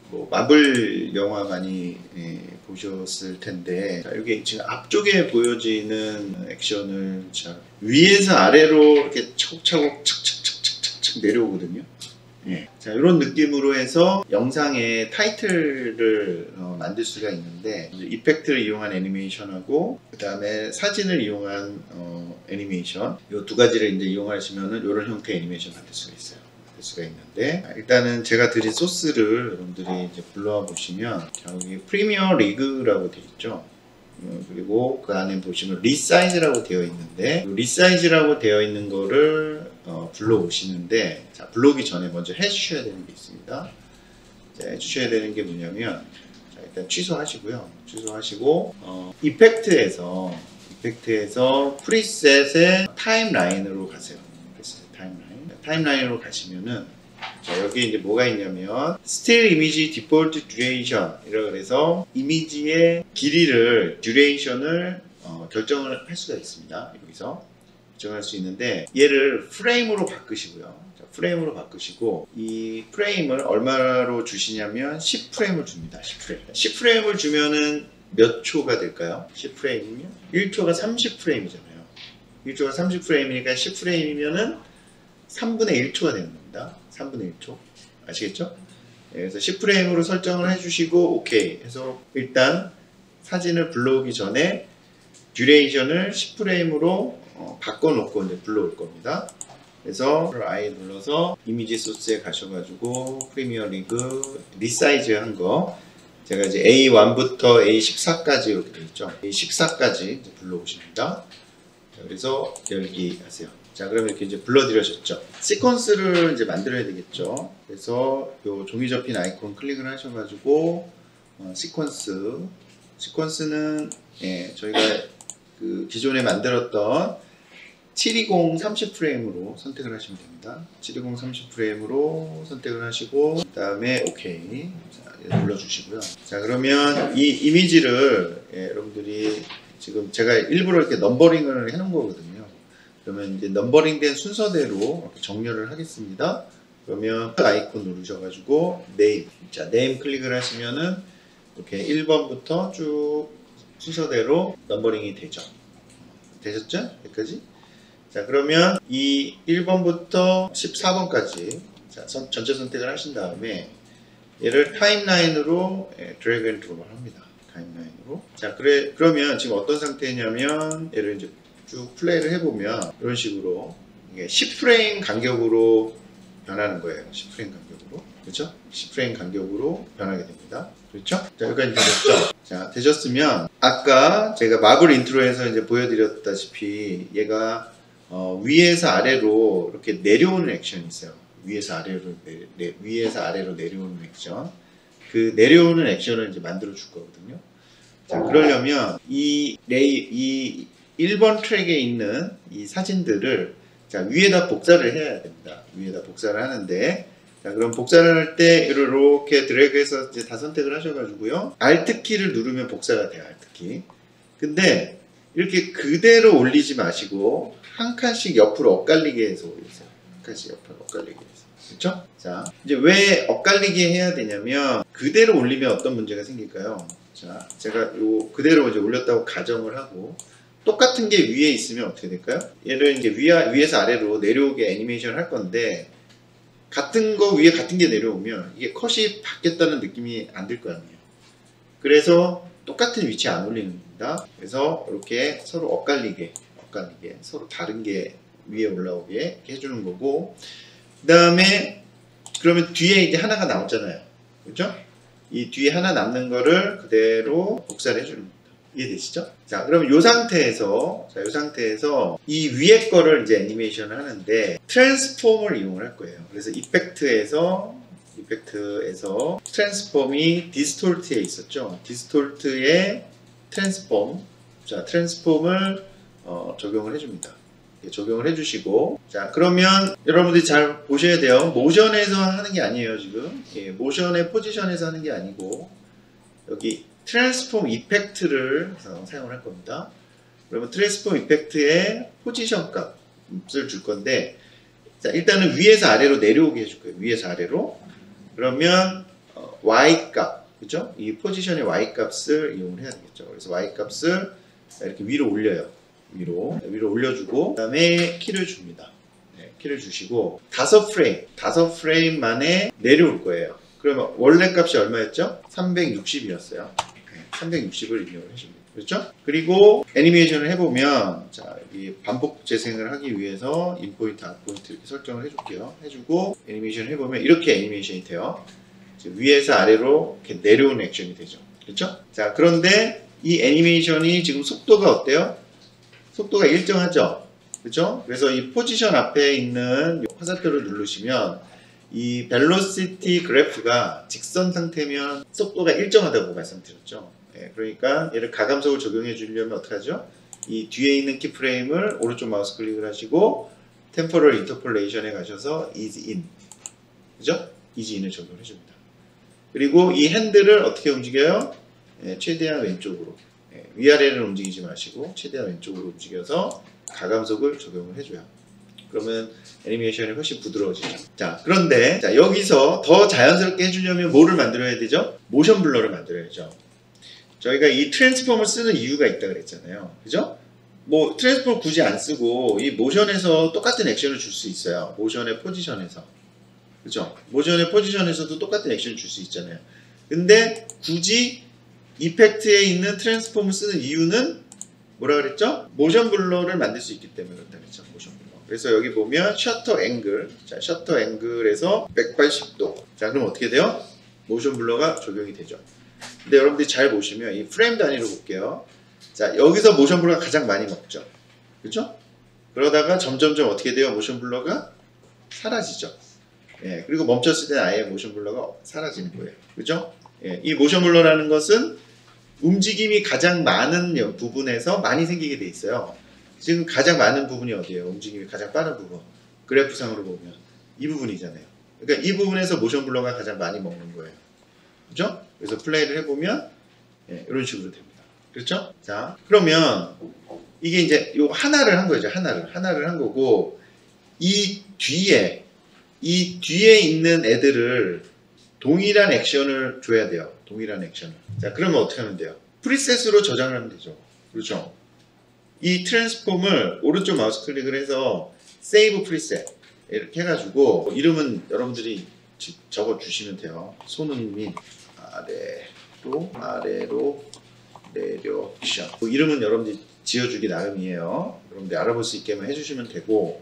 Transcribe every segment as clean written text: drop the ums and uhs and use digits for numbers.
뭐 마블 영화 많이 보셨을 텐데, 자, 여기 지금 앞쪽에 보여지는 액션을 자, 위에서 아래로 이렇게 차곡차곡 착착착착착 내려오거든요. 예. 자, 이런 느낌으로 해서 영상의 타이틀을 만들 수가 있는데, 이펙트를 이용한 애니메이션하고 그 다음에 사진을 이용한 애니메이션, 이 두 가지를 이제 이용하시면은 이런 형태의 애니메이션 만들 수가 있어요. 만들 수가 있는데, 일단은 제가 드린 소스를 여러분들이 이제 불러와 보시면 여기 프리미어 리그라고 되어 있죠. 그리고 그 안에 보시면 리사이즈라고 되어 있는데, 리사이즈라고 되어 있는 거를 불러오시는데, 자, 불러오기 전에 먼저 해주셔야 되는 게 있습니다. 자, 해주셔야 되는 게 뭐냐면, 자, 일단 취소하시고요. 취소하시고 이펙트에서 프리셋의 타임라인으로 가세요. 타임라인으로 가시면은, 자, 여기 이제 뭐가 있냐면 Still Image Default Duration 이라 그래서 이미지의 길이를 듀레이션을 결정을 할 수가 있습니다. 여기서 결정할 수 있는데, 얘를 프레임으로 바꾸시고요. 자, 프레임으로 바꾸시고, 이 프레임을 얼마로 주시냐면 10프레임을 줍니다. 10프레임을 주면은 몇 초가 될까요? 10프레임이면 1초가 30프레임이잖아요. 1초가 30프레임이니까 10프레임이면은 3분의 1초가 되는 겁니다. 3분의 1초. 아시겠죠? 네, 그래서 10프레임으로 설정을 해주시고, 오케이 해서 일단 사진을 불러오기 전에 듀레이션을 10프레임으로 바꿔놓고 이제 불러올 겁니다. 그래서 I 눌러서 이미지 소스에 가셔가지고 프리미어 리그 리사이즈 한 거, 제가 이제 A1부터 A14까지 이렇게 되어 있죠. A14까지 이제 불러오십니다. 자, 그래서 열기 하세요. 자, 그러면 이렇게 이제 불러드렸죠. 시퀀스를 이제 만들어야 되겠죠. 그래서 요 종이 접힌 아이콘 클릭을 하셔가지고 시퀀스는 저희가 그 기존에 만들었던 720 30프레임으로 선택을 하시면 됩니다. 720 30프레임으로 선택을 하시고, 그 다음에 오케이. 자, 눌러주시고요. 자, 그러면 이 이미지를 여러분들이 지금 제가 일부러 이렇게 넘버링을 해놓은 거거든요. 그러면 이제 넘버링된 순서대로 이렇게 정렬을 하겠습니다. 그러면 아이콘 누르셔가지고 네임, 자, 네임 클릭을 하시면은 이렇게 1번부터 쭉 순서대로 넘버링이 되죠. 되셨죠? 여기까지? 자, 그러면 이 1번부터 14번까지 자, 전체 선택을 하신 다음에 얘를 타임라인으로 드래그 앤 드롭을 합니다. 타임라인으로. 자, 그러면 지금 어떤 상태냐면, 얘를 이제 쭉 플레이를 해보면 이런 식으로 이게 10프레임 간격으로 변하는 거예요. 10프레임 간격으로. 그렇죠? 10프레임 간격으로 변하게 됩니다. 그렇죠? 자, 여기까지 되셨죠? 자, 되셨으면 아까 제가 마블 인트로에서 이제 보여드렸다시피 얘가 위에서 아래로 이렇게 내려오는 액션이 있어요. 위에서 아래로 내려오는 액션. 그 내려오는 액션을 이제 만들어 줄 거거든요. 자, 그러려면 이 1번 트랙에 있는 이 사진들을 자, 위에다 복사를 해야 됩니다. 위에다 복사를 하는데, 자, 그럼 복사를 할 때 이렇게 드래그해서 이제 다 선택을 하셔가지고요. Alt 키를 누르면 복사가 돼요. Alt 키. 근데 이렇게 그대로 올리지 마시고 한 칸씩 옆으로 엇갈리게 해서 올리세요. 한 칸씩 옆으로 엇갈리게 해서. 그렇죠? 자, 이제 왜 엇갈리게 해야 되냐면, 그대로 올리면 어떤 문제가 생길까요? 자, 제가 요 그대로 이제 올렸다고 가정을 하고, 똑같은 게 위에 있으면 어떻게 될까요? 얘를 이제 위에서 아래로 내려오게 애니메이션을 할 건데, 같은 거 위에 같은 게 내려오면 이게 컷이 바뀌었다는 느낌이 안 들 거 아니에요. 그래서 똑같은 위치에 안 올리는 겁니다. 그래서 이렇게 서로 엇갈리게 서로 다른 게 위에 올라오게 해주는 거고, 그 다음에 그러면 뒤에 이제 하나가 남았잖아요. 그렇죠? 이 뒤에 하나 남는 거를 그대로 복사를 해주는 겁니다. 이해되시죠? 자, 그러면 이 상태에서 이 위에 거를 이제 애니메이션을 하는데 트랜스폼을 이용을 할 거예요. 그래서 이펙트에서 트랜스폼이 디스톨트에 있었죠. 디스톨트에 트랜스폼, 자, 트랜스폼을 적용을 해줍니다. 적용을 해주시고, 자, 그러면 여러분들이 잘 보셔야 돼요. 모션에서 하는 게 아니에요, 지금. 모션의 포지션에서 하는 게 아니고, 여기 트랜스폼 이펙트를 사용을 할 겁니다. 그러면 트랜스폼 이펙트의 포지션 값을 줄 건데, 자, 일단은 위에서 아래로 내려오게 해줄 거예요. 위에서 아래로. 그러면 y 값, 그죠? 이 포지션의 y 값을 이용을 해야 되겠죠. 그래서 y 값을 이렇게 위로 올려요. 위로 올려주고, 그 다음에 키를 줍니다. 네, 키를 주시고, 5프레임 만에 내려올 거예요. 그러면 원래 값이 얼마였죠? 360이었어요. 360을 입력을 해줍니다. 그렇죠? 그리고 애니메이션을 해보면, 자, 여기 반복 재생을 하기 위해서 인포인트, 아웃포인트 이렇게 설정을 해줄게요. 해주고, 애니메이션을 해보면 이렇게 애니메이션이 돼요. 위에서 아래로 이렇게 내려오는 액션이 되죠. 그렇죠? 자, 그런데 이 애니메이션이 지금 속도가 어때요? 속도가 일정하죠? 그렇죠? 그래서 이 포지션 앞에 있는 화살표를 누르시면 이 벨로시티 그래프가 직선 상태면 속도가 일정하다고 말씀드렸죠. 네, 그러니까 얘를 가감속을 적용해 주려면 어떻게 하죠? 이 뒤에 있는 키프레임을 오른쪽 마우스 클릭을 하시고 템포럴 인터폴레이션에 가셔서 ease in, 그죠? ease in을 적용해 줍니다. 그리고 이 핸들을 어떻게 움직여요? 네, 최대한 왼쪽으로, 네, 위아래를 움직이지 마시고 최대한 왼쪽으로 움직여서 가감속을 적용을 해줘요. 그러면 애니메이션이 훨씬 부드러워지죠. 자, 그런데 자, 여기서 더 자연스럽게 해주려면 뭐를 만들어야 되죠? 모션 블러를 만들어야죠. 저희가 이 트랜스폼을 쓰는 이유가 있다 그랬잖아요. 그죠? 뭐 트랜스폼 굳이 안 쓰고 이 모션에서 똑같은 액션을 줄 수 있어요. 모션의 포지션에서. 그죠? 모션의 포지션에서도 똑같은 액션을 줄 수 있잖아요. 근데 굳이 이펙트에 있는 트랜스폼을 쓰는 이유는 뭐라 그랬죠? 모션 블러를 만들 수 있기 때문에 그렇다 그랬죠. 모션 블러. 그래서 여기 보면 셔터 앵글. 자, 셔터 앵글에서 180도. 자, 그럼 어떻게 돼요? 모션 블러가 적용이 되죠. 근데 여러분들이 잘 보시면 이 프레임 단위로 볼게요. 자, 여기서 모션 블러가 가장 많이 먹죠. 그죠? 그러다가 점점점 어떻게 돼요? 모션 블러가 사라지죠. 예, 그리고 멈췄을 때는 아예 모션 블러가 사라지는 거예요. 그죠? 예, 이 모션 블러라는 것은 움직임이 가장 많은 부분에서 많이 생기게 돼 있어요. 지금 가장 많은 부분이 어디예요? 움직임이 가장 빠른 부분. 그래프상으로 보면 이 부분이잖아요. 그러니까 이 부분에서 모션 블러가 가장 많이 먹는 거예요. 그죠? 그래서 플레이를 해보면 예, 이런 식으로 됩니다. 그렇죠? 자, 그러면 이게 이제 요 하나를 한 거죠. 하나를 한 거고 이 뒤에 있는 애들을 동일한 액션을 줘야 돼요. 동일한 액션을. 자, 그러면 어떻게 하면 돼요? 프리셋으로 저장을 하면 되죠. 그렇죠? 이 트랜스폼을 오른쪽 마우스 클릭을 해서 세이브 프리셋 이렇게 해가지고 이름은 여러분들이 적어 주시면 돼요. 손흥민 아래로 내려 액션. 이름은 여러분들이 지어주기 나름이에요. 여러분들이 알아볼 수 있게만 해주시면 되고,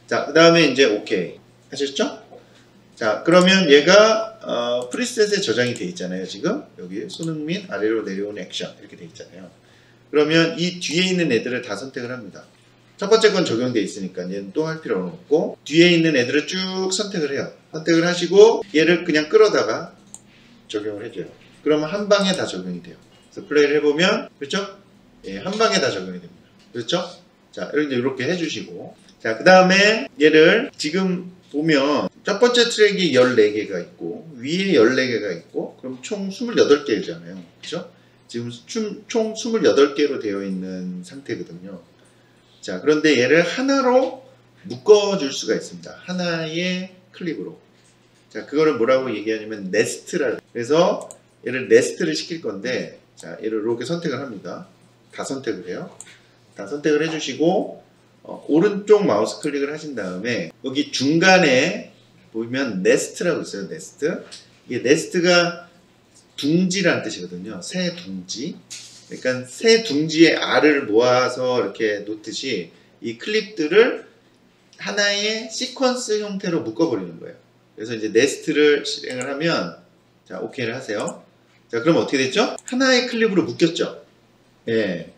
자, 그 다음에 이제 오케이 하셨죠? 자, 그러면 얘가 프리셋에 저장이 돼 있잖아요. 지금 여기 손흥민 아래로 내려오는 액션 이렇게 돼 있잖아요. 그러면 이 뒤에 있는 애들을 다 선택을 합니다. 첫 번째 건 적용돼 있으니까 얘는 또 할 필요는 없고, 뒤에 있는 애들을 쭉 선택을 해요. 선택을 하시고 얘를 그냥 끌어다가 적용을 해줘요. 그러면 한 방에 다 적용이 돼요. 그래서 플레이를 해보면, 그렇죠? 예, 한 방에 다 적용이 됩니다. 그렇죠? 자, 이렇게 해주시고, 자, 그 다음에 얘를 지금 보면 첫 번째 트랙이 14개가 있고 위에 14개가 있고 그럼 총 28개잖아요. 그렇죠? 지금 총 28개로 되어 있는 상태거든요. 자, 그런데 얘를 하나로 묶어줄 수가 있습니다. 하나의 클릭으로. 자, 그거를 뭐라고 얘기하냐면 네스트라. 그래서 얘를 네스트를 시킬 건데, 자, 얘를 이렇게 선택을 합니다. 다 선택을 해요. 다 선택을 해주시고 오른쪽 마우스 클릭을 하신 다음에 여기 중간에 보면 네스트라고 있어요. 네스트. 이게 네스트가 둥지라는 뜻이거든요. 새 둥지. 그러니까 새 둥지의 알을 모아서 이렇게 놓듯이 이 클립들을 하나의 시퀀스 형태로 묶어버리는 거예요. 그래서 이제 네스트를 실행을 하면, 자, 오케이를 하세요. 자, 그럼 어떻게 됐죠? 하나의 클립으로 묶였죠? 예.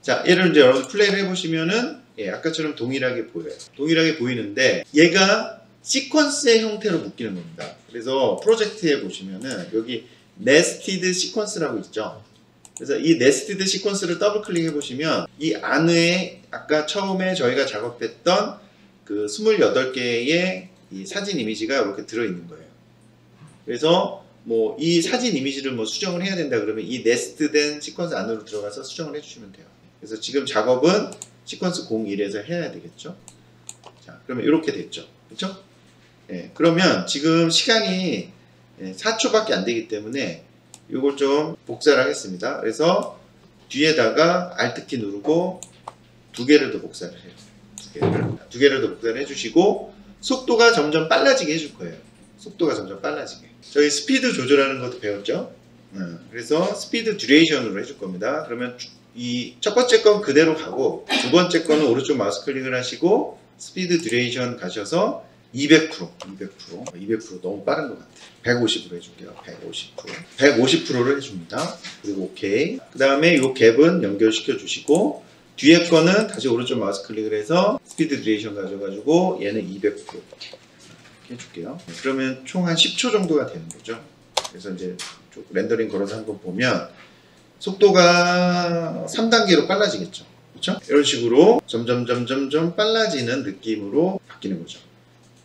자, 얘를 이제 여러분 플레이를 해보시면은, 예, 아까처럼 동일하게 보여요. 동일하게 보이는데, 얘가 시퀀스의 형태로 묶이는 겁니다. 그래서 프로젝트에 보시면은, 여기 네스티드 시퀀스라고 있죠? 그래서 이 네스티드 시퀀스를 더블 클릭해 보시면, 이 안에 아까 처음에 저희가 작업했던 그 28개의 이 사진 이미지가 이렇게 들어있는 거예요. 그래서 뭐 이 사진 이미지를 뭐 수정을 해야 된다 그러면 이 네스트된 시퀀스 안으로 들어가서 수정을 해주시면 돼요. 그래서 지금 작업은 시퀀스 01에서 해야 되겠죠. 자, 그러면 이렇게 됐죠. 그렇죠? 예, 그러면 지금 시간이 4초밖에 안 되기 때문에 이걸 좀 복사를 하겠습니다. 그래서 뒤에다가 Alt키 누르고 두 개를 더 복사를 해요. 두 개를 더 복사를 해주시고 속도가 점점 빨라지게 해줄 거예요. 속도가 점점 빨라지게. 저희 스피드 조절하는 것도 배웠죠? 그래서 스피드 듀레이션으로 해줄 겁니다. 그러면 이 첫 번째 건 그대로 가고 두 번째 거는 오른쪽 마우스 클릭을 하시고 스피드 듀레이션 가셔서 200% 너무 빠른 것 같아요. 150으로 해줄게요. 150%를 해줍니다. 그리고 OK. 그 다음에 이 갭은 연결시켜 주시고 뒤에 거는 다시 오른쪽 마우스 클릭을 해서 스피드 듀레이션 가져가지고 얘는 200% 이렇게 해줄게요. 그러면 총 한 10초 정도가 되는 거죠. 그래서 이제 렌더링 걸어서 한번 보면 속도가 3단계로 빨라지겠죠. 그렇죠? 이런 식으로 점점 빨라지는 느낌으로 바뀌는 거죠.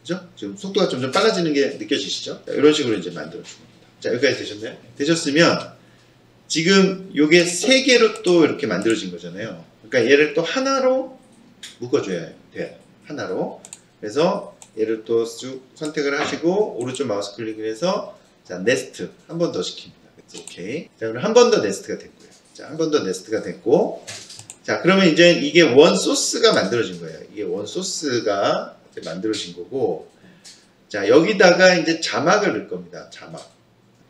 그죠? 지금 속도가 점점 빨라지는 게 느껴지시죠? 자, 이런 식으로 이제 만들어 준 겁니다. 자, 여기까지 되셨나요? 되셨으면 지금 요게 3개로 또 이렇게 만들어진 거잖아요. 그러니까 얘를 또 하나로 묶어줘야 돼요. 하나로. 그래서 얘를 또 쭉 선택을 하시고 오른쪽 마우스 클릭을 해서 자, 네스트 한 번 더 시킵니다. 그래서 오케이. 자, 그럼 한 번 더 네스트가 됐고요. 자, 한 번 더 네스트가 됐고 자, 그러면 이제 이게 원 소스가 만들어진 거예요. 이게 원 소스가 만들어진 거고 자, 여기다가 이제 자막을 넣을 겁니다. 자막.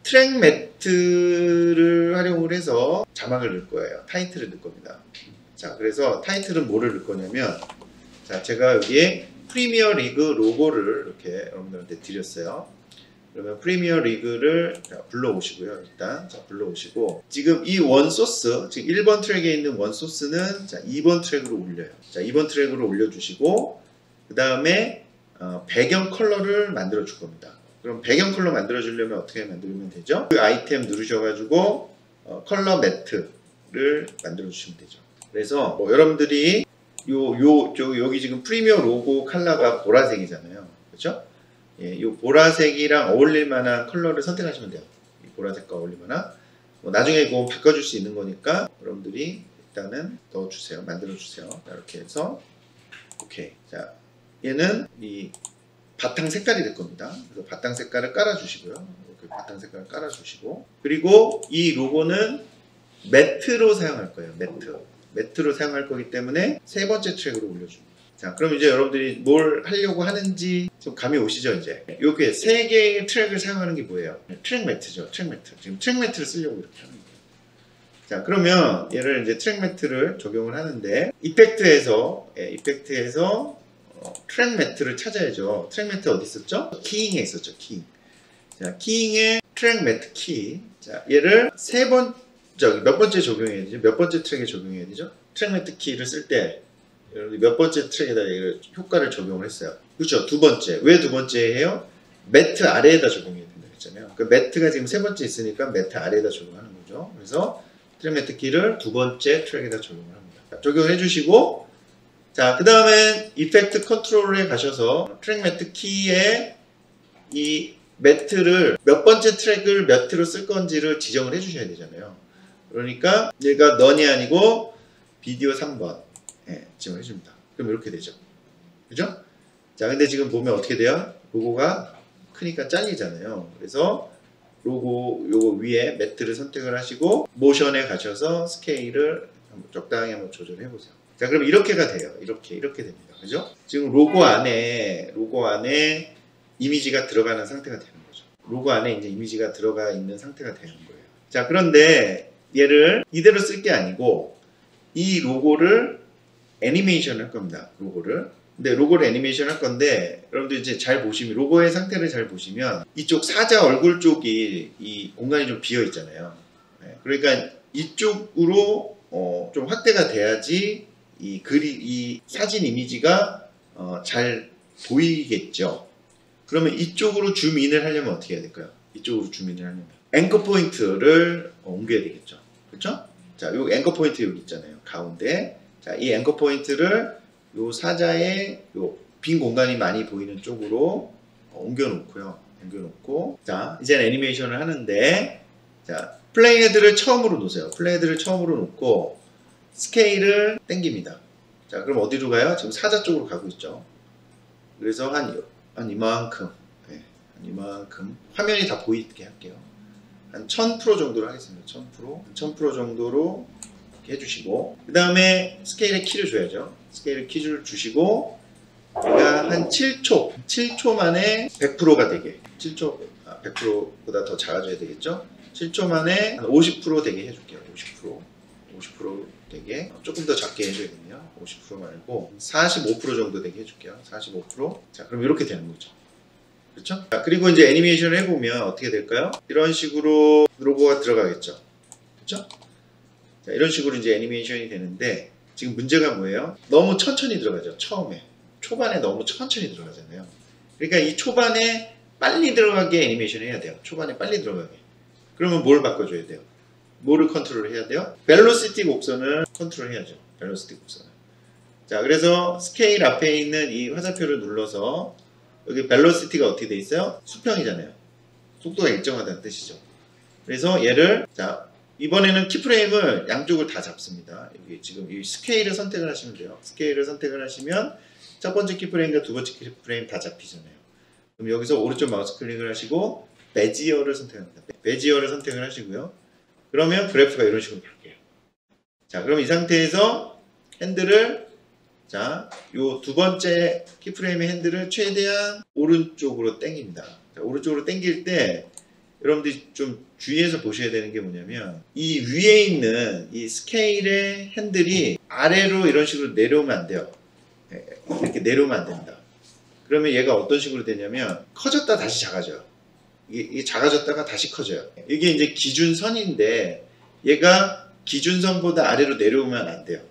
트랙 매트를 활용을 해서 자막을 넣을 거예요. 타이틀을 넣을 겁니다. 자, 그래서 타이틀은 뭐를 넣을 거냐면 자, 제가 여기에 프리미어 리그 로고를 이렇게 여러분들한테 드렸어요. 그러면 프리미어 리그를 불러오시고요. 일단 자, 불러오시고 지금 이 원 소스, 지금 1번 트랙에 있는 원 소스는 자, 2번 트랙으로 올려요. 자, 2번 트랙으로 올려주시고 그 다음에 배경 컬러를 만들어 줄 겁니다. 그럼 배경 컬러 만들어 주려면 어떻게 만들면 되죠? 그 아이템 누르셔가지고 컬러 매트를 만들어 주시면 되죠. 그래서 뭐 여러분들이 여기 지금 프리미어 로고 컬러가 보라색이잖아요. 그렇죠? 예, 이 보라색이랑 어울릴 만한 컬러를 선택하시면 돼요. 이 보라색과 어울릴 만한. 뭐 나중에 그거 바꿔줄 수 있는 거니까 여러분들이 일단은 넣어주세요. 만들어주세요. 이렇게 해서 오케이. 자, 얘는 이 바탕 색깔이 될 겁니다. 그래서 바탕 색깔을 깔아주시고요. 이렇게 바탕 색깔을 깔아주시고 그리고 이 로고는 매트로 사용할 거예요. 매트로 사용할 거기 때문에 세 번째 트랙으로 올려줍니다. 자, 그럼 이제 여러분들이 뭘 하려고 하는지 좀 감이 오시죠, 이제? 이렇게 세 개의 트랙을 사용하는 게 뭐예요? 트랙 매트죠, 트랙 매트. 지금 트랙 매트를 쓰려고 이렇게 하는 거예요. 자, 그러면 얘를 이제 트랙 매트를 적용을 하는데, 이펙트에서 트랙 매트를 찾아야죠. 트랙 매트 어디 있었죠? 키잉에 있었죠, 키잉. 자, 키잉에 트랙 매트 키. 자, 얘를 몇 번째 적용해야 되죠? 몇 번째 트랙에 적용해야 되죠? 트랙 매트 키를 쓸 때, 몇 번째 트랙에다 효과를 적용을 했어요. 그렇죠? 두 번째. 왜 두 번째 해요? 매트 아래에다 적용해야 된다고 했잖아요. 그 매트가 지금 세 번째 있으니까 매트 아래에다 적용하는 거죠. 그래서 트랙 매트 키를 두 번째 트랙에다 적용을 합니다. 적용을 해주시고 자, 그 다음에 이펙트 컨트롤에 가셔서 트랙 매트 키에 이 매트를 몇 번째 트랙을 매트로 쓸 건지를 지정을 해주셔야 되잖아요. 그러니까 얘가 넌이 아니고 비디오 3번 지정을 해줍니다. 그럼 이렇게 되죠. 그죠? 자, 근데 지금 보면 어떻게 돼요? 로고가 크니까 잘리잖아요. 그래서 로고 요거 위에 매트를 선택을 하시고 모션에 가셔서 스케일을 적당히 한번 조절해 보세요. 자, 그럼 이렇게가 돼요. 이렇게 됩니다. 그죠? 지금 로고 안에 이미지가 들어가는 상태가 되는 거죠. 로고 안에 이제 이미지가 들어가 있는 상태가 되는 거예요. 자, 그런데 얘를 이대로 쓸 게 아니고 이 로고를 애니메이션 할 겁니다. 근데 로고를 애니메이션 할 건데 여러분들 이제 잘 보시면 로고의 상태를 잘 보시면 이쪽 사자 얼굴 쪽이 이 공간이 좀 비어 있잖아요. 그러니까 이쪽으로 좀 확대가 돼야지 이 사진 이미지가 잘 보이겠죠. 그러면 이쪽으로 줌인을 하려면 어떻게 해야 될까요? 이쪽으로 줌인을 하려면 앵커 포인트를 옮겨야 되겠죠. 그렇죠? 자, 요 앵커 포인트 여기 있잖아요. 가운데. 자, 이 앵커 포인트를 요 사자의 요 빈 공간이 많이 보이는 쪽으로 옮겨 놓고 자, 이제는 애니메이션을 하는데 자, 플레이 헤드를 처음으로 놓으세요. 플레이 헤드를 처음으로 놓고 스케일을 당깁니다. 자, 그럼 어디로 가요? 지금 사자 쪽으로 가고 있죠. 그래서 한 이만큼 이만큼 화면이 다 보이게 할게요. 한 1000% 정도로 하겠습니다. 1000% 정도로 해주시고, 그 다음에 스케일의 키를 줘야죠. 스케일의 키를 주시고, 얘가 한 7초 만에 100%가 되게, 100%보다 더 작아져야 되겠죠. 7초 만에 한 50% 되게 해줄게요. 50% 되게, 조금 더 작게 해줘야겠네요. 50% 말고 45% 정도 되게 해줄게요. 45%. 자, 그럼 이렇게 되는 거죠. 그렇죠? 자, 그리고 이제 애니메이션을 해보면 어떻게 될까요? 이런 식으로 로고가 들어가겠죠. 그렇죠? 자, 이런 식으로 이제 애니메이션이 되는데, 지금 문제가 뭐예요? 너무 천천히 들어가죠. 초반에 너무 천천히 들어가잖아요. 그러니까 이 초반에 빨리 들어가게 애니메이션 해야 돼요. 초반에 빨리 들어가게. 그러면 뭘 바꿔줘야 돼요? 뭐를 컨트롤 해야 돼요? 벨로시티 곡선을 컨트롤 해야죠. 벨로시티 곡선을. 자, 그래서 스케일 앞에 있는 이 화살표를 눌러서, 여기 벨로시티가 어떻게 돼 있어요? 수평이잖아요. 속도가 일정하다는 뜻이죠. 그래서 얘를, 자, 이번에는 키프레임을 양쪽을 다 잡습니다. 여기 지금 이 스케일을 선택을 하시면 돼요. 스케일을 선택을 하시면 첫 번째 키프레임과 두 번째 키프레임 다 잡히잖아요. 그럼 여기서 오른쪽 마우스 클릭을 하시고 베지어를 선택합니다. 베지어를 선택을 하시고요. 그러면 그래프가 이런 식으로 바뀌어요. 자, 그럼 이 상태에서 핸들을, 자, 요 두 번째 키프레임의 핸들을 최대한 오른쪽으로 당깁니다. 자, 오른쪽으로 당길 때 여러분들이 좀 주의해서 보셔야 되는 게 뭐냐면, 이 위에 있는 이 스케일의 핸들이 아래로 이런 식으로 내려오면 안 돼요. 이렇게 내려오면 안 된다. 그러면 얘가 어떤 식으로 되냐면 커졌다 다시 작아져요. 이게 작아졌다가 다시 커져요. 이게 이제 기준선인데 얘가 기준선보다 아래로 내려오면 안 돼요.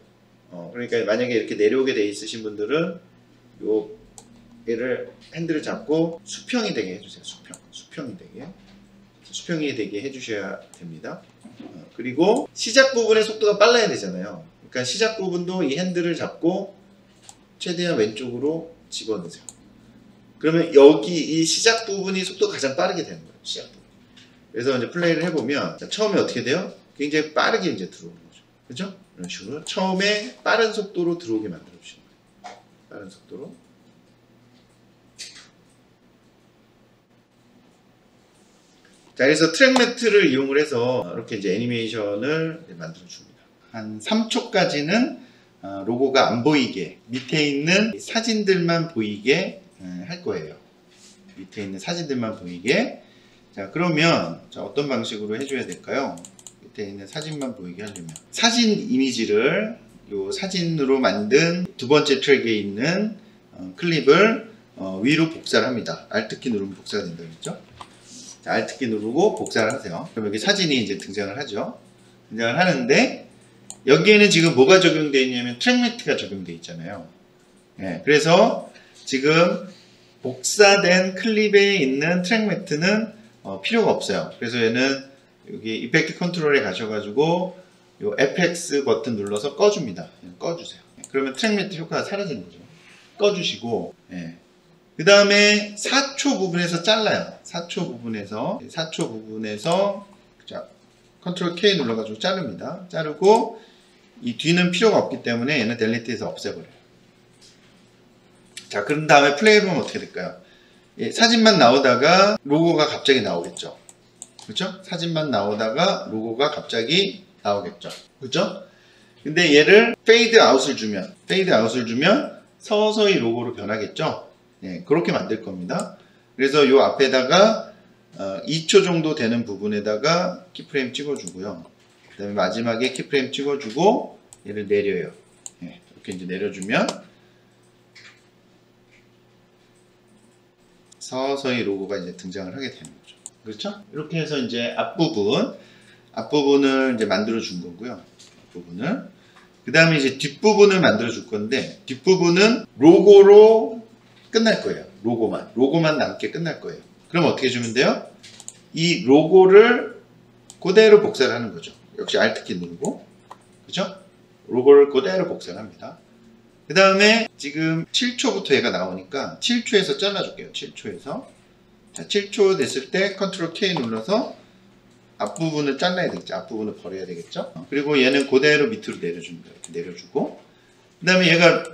그러니까 만약에 이렇게 내려오게 돼 있으신 분들은 얘를 핸들을 잡고 수평이 되게 해주세요. 수평이 되게 해주셔야 됩니다. 그리고 시작 부분의 속도가 빨라야 되잖아요. 그러니까 시작 부분도 이 핸들을 잡고 최대한 왼쪽으로 집어넣으세요. 그러면 여기 이 시작 부분이 속도가 가장 빠르게 되는 거예요. 시작 부분. 그래서 이제 플레이를 해보면, 자, 처음에 어떻게 돼요? 굉장히 빠르게 이제 들어오는 거죠. 그죠? 이런 식으로 처음에 빠른 속도로 들어오게 만들어 주시는 거예요. 빠른 속도로. 자, 그래서 트랙 매트를 이용을 해서 이렇게 이제 애니메이션을 만들어 줍니다. 한 3초까지는 로고가 안 보이게, 밑에 있는 사진들만 보이게 할 거예요. 밑에 있는 사진들만 보이게. 자, 그러면 자, 어떤 방식으로 해줘야 될까요? 밑에 있는 사진만 보이게 하려면 사진 이미지를 요 사진으로 만든 두 번째 트랙에 있는 클립을 위로 복사를 합니다. Alt키 누르면 복사가 된다고 했죠? 자, Alt키 누르고 복사를 하세요. 그럼 여기 사진이 이제 등장을 하죠. 등장을 하는데 여기에는 지금 뭐가 적용되어 있냐면 트랙 매트가 적용되어 있잖아요. 네, 그래서 지금 복사된 클립에 있는 트랙 매트는 필요가 없어요. 그래서 얘는 여기 이펙트 컨트롤에 가셔가지고 요 FX 버튼 눌러서 꺼줍니다. 꺼주세요. 그러면 트랙 매트 효과가 사라지는 거죠. 꺼주시고, 네. 그 다음에 4초 부분에서 잘라요. 4초 부분에서 자, 컨트롤 K 눌러가지고 자릅니다. 자르고 이 뒤는 필요가 없기 때문에 얘는 델리트해서 없애버려요. 자, 그런 다음에 플레이해보면 어떻게 될까요? 예, 사진만 나오다가 로고가 갑자기 나오겠죠. 그렇죠? 사진만 나오다가 로고가 갑자기 나오겠죠. 그렇죠? 근데 얘를 페이드 아웃을 주면 서서히 로고로 변하겠죠. 예, 그렇게 만들 겁니다. 그래서 요 앞에다가 2초 정도 되는 부분에다가 키프레임 찍어주고요. 그 다음에 마지막에 키프레임 찍어주고 얘를 내려요. 예, 이렇게 이제 내려주면 서서히 로고가 이제 등장을 하게 되는 거죠. 그렇죠? 이렇게 해서 이제 앞부분을 이제 만들어 준 거고요. 앞부분을. 그 다음에 이제 뒷부분을 만들어 줄 건데, 뒷부분은 로고로 끝날 거예요. 로고만 남게 끝날 거예요. 그럼 어떻게 해주면 돼요? 이 로고를 그대로 복사를 하는 거죠. 역시 Alt키 누르고, 그죠? 로고를 그대로 복사를 합니다. 그 다음에 지금 7초부터 얘가 나오니까 7초에서 잘라줄게요. 7초에서. 자, 7초 됐을 때 컨트롤 K 눌러서 앞부분을 잘라야 되겠죠. 앞부분을 버려야 되겠죠. 그리고 얘는 그대로 밑으로 내려줍니다. 이렇게 내려주고. 그 다음에 얘가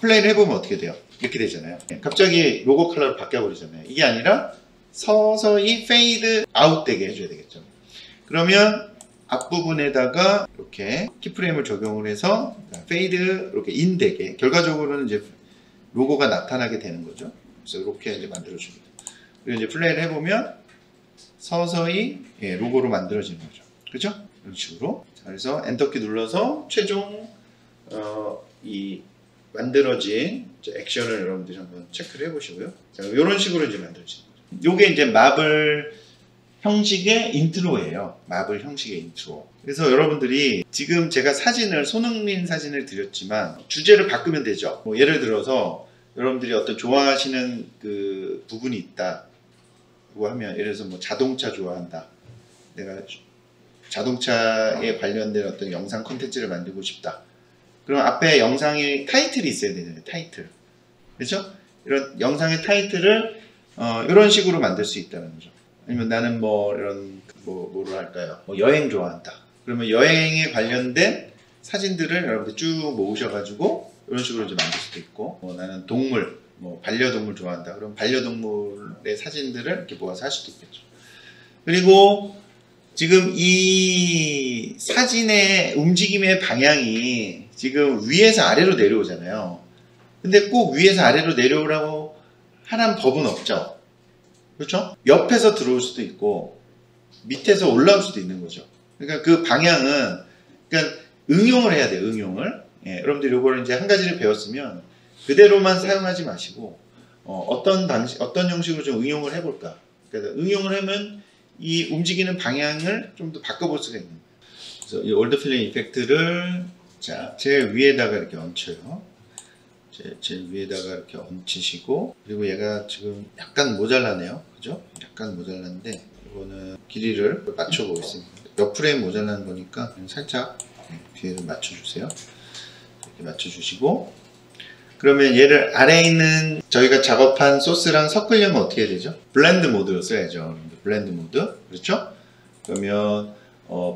플레이를 해보면 어떻게 돼요? 이렇게 되잖아요. 갑자기 로고 컬러로 바뀌어버리잖아요. 이게 아니라 서서히 페이드 아웃 되게 해줘야 되겠죠. 그러면 앞부분에다가 이렇게 키프레임을 적용을 해서 페이드 이렇게 인 되게, 결과적으로는 이제 로고가 나타나게 되는 거죠. 그래서 이렇게 이제 만들어줍니다. 그리고 이제 플레이를 해보면 서서히 로고로 만들어지는 거죠. 그죠? 이런 식으로. 자, 그래서 엔터키 눌러서 최종 이 만들어진 액션을 여러분들이 한번 체크를 해보시고요. 자, 이런 식으로 이제 만들어지는 거죠. 요게 이제 마블 형식의 인트로예요. 마블 형식의 인트로. 그래서 여러분들이 지금 제가 사진을, 손흥민 사진을 드렸지만 주제를 바꾸면 되죠. 뭐 예를 들어서 여러분들이 어떤 좋아하시는 그 부분이 있다 고 하면, 예를 들어서 뭐 자동차 좋아한다, 내가 자동차에 관련된 어떤 영상 콘텐츠를 만들고 싶다, 그럼 앞에 영상의 타이틀이 있어야 되잖아요. 타이틀. 그렇죠? 이런 영상의 타이틀을 이런 식으로 만들 수 있다는 거죠. 아니면 나는 뭐 이런 뭐로 할까요? 뭐 여행 좋아한다. 그러면 여행에 관련된 사진들을 여러분들 쭉 모으셔가지고 이런 식으로 이제 만들 수도 있고, 뭐 나는 동물, 뭐 반려동물 좋아한다. 그럼 반려동물의 사진들을 이렇게 모아서 할 수도 있겠죠. 그리고 지금 이 사진의 움직임의 방향이 지금 위에서 아래로 내려오잖아요. 근데 꼭 위에서 아래로 내려오라고 하는 법은 없죠. 그렇죠? 옆에서 들어올 수도 있고 밑에서 올라올 수도 있는 거죠. 그러니까 그 방향은, 그러니까 응용을 해야 돼요. 응용을. 여러분들이 이걸 이제 한 가지를 배웠으면 그대로만 사용하지 마시고 어떤 형식으로 좀 응용을 해볼까. 그래서 응용을 하면 이 움직이는 방향을 좀 더 바꿔볼 수가 있는 거예요. 그래서 이 올드 필름 이펙트를 제일 위에다가 이렇게 얹혀요. 제일 위에다가 이렇게 얹히시고, 그리고 얘가 지금 약간 모자라네요. 그죠? 약간 모자란데 이거는 길이를 맞춰 보겠습니다. 옆 프레임 모자란 거니까 살짝 뒤에를 맞춰주세요. 이렇게 맞춰주시고, 그러면 얘를 아래에 있는 저희가 작업한 소스랑 섞으려면 어떻게 해야 되죠? 블렌드 모드로 써야죠. 블렌드 모드. 그렇죠? 그러면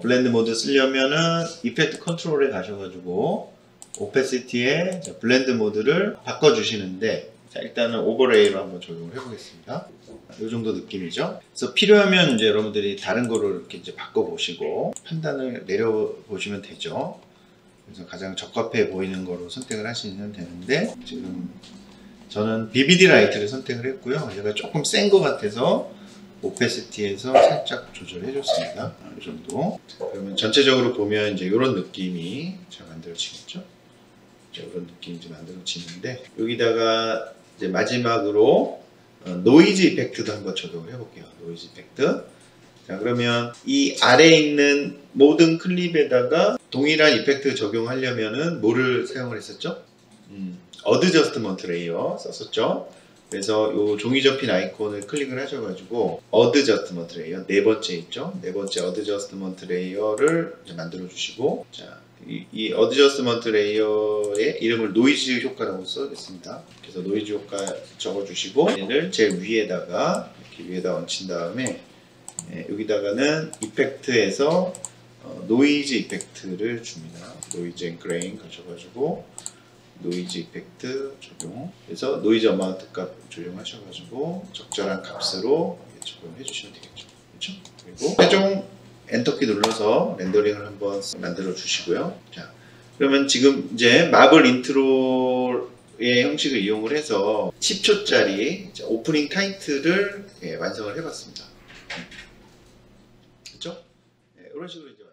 블렌드 모드 쓰려면은 이펙트 컨트롤에 가셔가지고 오페시티에 블렌드 모드를 바꿔주시는데, 자, 일단은 오버레이로 한번 적용을 해보겠습니다. 이 정도 느낌이죠. 그래서 필요하면 이제 여러분들이 다른 거로 이렇게 이제 바꿔보시고 판단을 내려보시면 되죠. 그래서 가장 적합해 보이는 거로 선택을 하시면 되는데, 지금 저는 BBD 라이트를 선택을 했고요. 얘가 조금 센 것 같아서 오페시티에서 살짝 조절해 줬습니다. 이 정도. 자, 그러면 전체적으로 보면 이제 이런 느낌이 잘 만들어지겠죠. 자, 이런 느낌이 이제 만들어지는데, 여기다가 이제 마지막으로 노이즈 이펙트도 한번 적용을 해볼게요. 노이즈 이펙트. 자, 그러면 이 아래에 있는 모든 클립에다가 동일한 이펙트 적용하려면은 뭐를 사용을 했었죠? 어드저스트먼트 레이어 썼었죠. 그래서 이 종이 접힌 아이콘을 클릭을 하셔가지고 어드저스트먼트 레이어 네 번째 있죠. 네 번째 어드저스트먼트 레이어를 만들어 주시고, 자, 이 어드저스트먼트 레이어의 이름을 노이즈 효과라고 써겠습니다. 그래서 노이즈 효과 적어주시고, 얘를 제일 위에다가 이렇게 위에다 얹힌 다음에 여기다가는 이펙트에서 노이즈 이펙트를 줍니다. 노이즈 앤 그레인 가셔가지고 노이즈 이펙트 적용. 그래서 노이즈 어마운트 값 조정하셔가지고 적절한 값으로 적용해 주시면 되겠죠. 그렇죠? 그리고 최종 엔터키 눌러서 렌더링을 한번 만들어 주시고요. 자, 그러면 지금 이제 마블 인트로의 형식을 이용을 해서 10초짜리 오프닝 타이틀을 완성을 해봤습니다. 그렇죠? 이런 식으로 이제